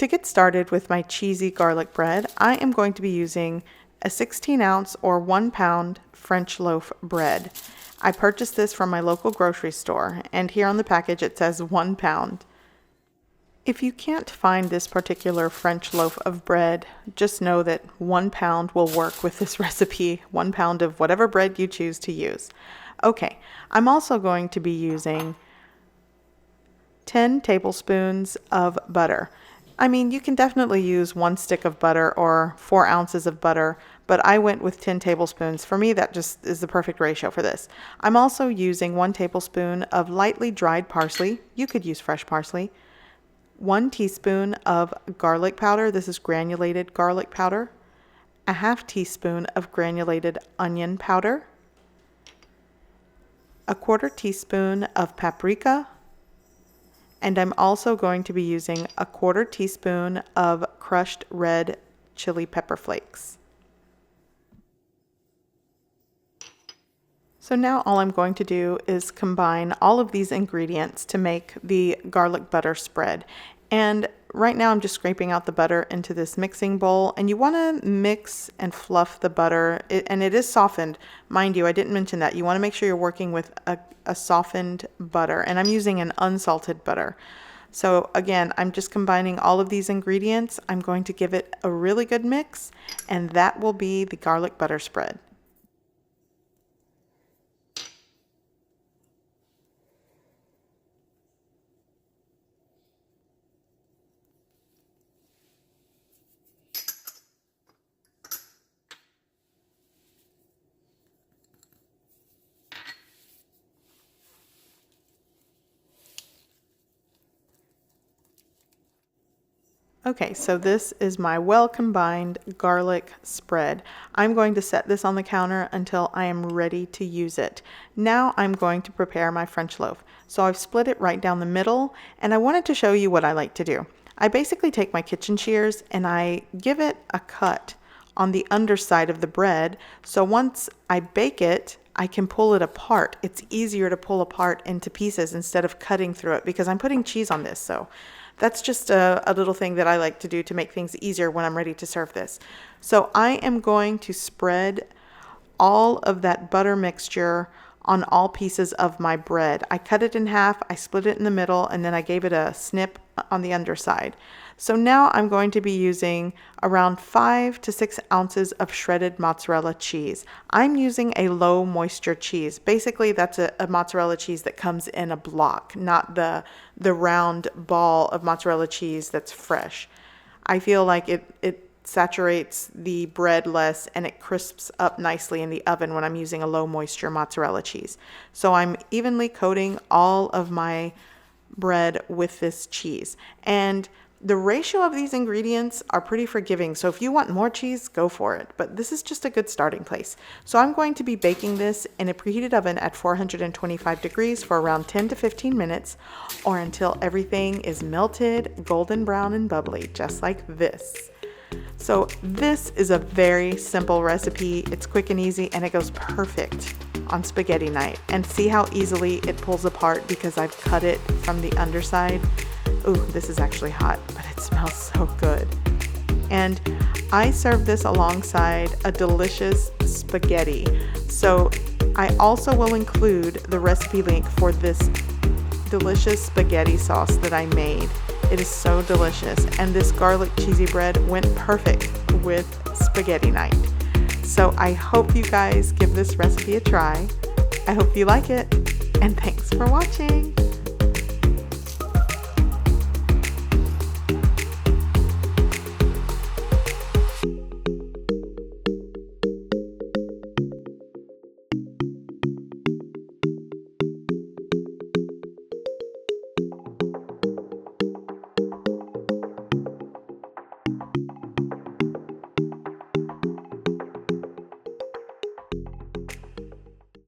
To get started with my cheesy garlic bread, I am going to be using a 16-ounce or 1-pound French loaf bread. I purchased this from my local grocery store, and here on the package it says 1 pound. If you can't find this particular French loaf of bread, just know that 1 pound will work with this recipe, 1 pound of whatever bread you choose to use. Okay, I'm also going to be using 10 tablespoons of butter. I mean, you can definitely use 1 stick of butter or 4 ounces of butter, but I went with 10 tablespoons. For me, that just is the perfect ratio for this. I'm also using 1 tablespoon of lightly dried parsley. You could use fresh parsley. 1 teaspoon of garlic powder. This is granulated garlic powder. A half teaspoon of granulated onion powder. A 1/4 teaspoon of paprika. And I'm also going to be using a 1/4 teaspoon of crushed red chili pepper flakes. So now all I'm going to do is combine all of these ingredients to make the garlic butter spread. And right now I'm just scraping out the butter into this mixing bowl, and you want to mix and fluff the butter, and it is softened. Mind you, I didn't mention that. You want to make sure you're working with a softened butter, and I'm using an unsalted butter. So again, I'm just combining all of these ingredients. I'm going to give it a really good mix, and that will be the garlic butter spread. Okay, so this is my well-combined garlic spread. I'm going to set this on the counter until I am ready to use it. Now I'm going to prepare my French loaf. So I've split it right down the middle, and I wanted to show you what I like to do. I basically take my kitchen shears and I give it a cut on the underside of the bread, so once I bake it, I can pull it apart. It's easier to pull apart into pieces instead of cutting through it because I'm putting cheese on this, so that's just a little thing that I like to do to make things easier when I'm ready to serve this. So I am going to spread all of that butter mixture on all pieces of my bread. I cut it in half, I split it in the middle, and then I gave it a snip on the underside. So now I'm going to be using around 5 to 6 ounces of shredded mozzarella cheese. I'm using a low moisture cheese. Basically, that's a mozzarella cheese that comes in a block, not the round ball of mozzarella cheese that's fresh. I feel like it saturates the bread less and it crisps up nicely in the oven when I'm using a low moisture mozzarella cheese. So I'm evenly coating all of my bread with this cheese. And the ratio of these ingredients are pretty forgiving, so if you want more cheese, go for it. But this is just a good starting place. So I'm going to be baking this in a preheated oven at 425 degrees for around 10 to 15 minutes, or until everything is melted, golden brown, and bubbly, just like this. So this is a very simple recipe. It's quick and easy, and it goes perfect on spaghetti night. And see how easily it pulls apart because I've cut it from the underside. Ooh, this is actually hot, but it smells so good. And I serve this alongside a delicious spaghetti. So I also will include the recipe link for this delicious spaghetti sauce that I made. It is so delicious, and this garlic cheesy bread went perfect with spaghetti night. So I hope you guys give this recipe a try. I hope you like it, and thanks for watching.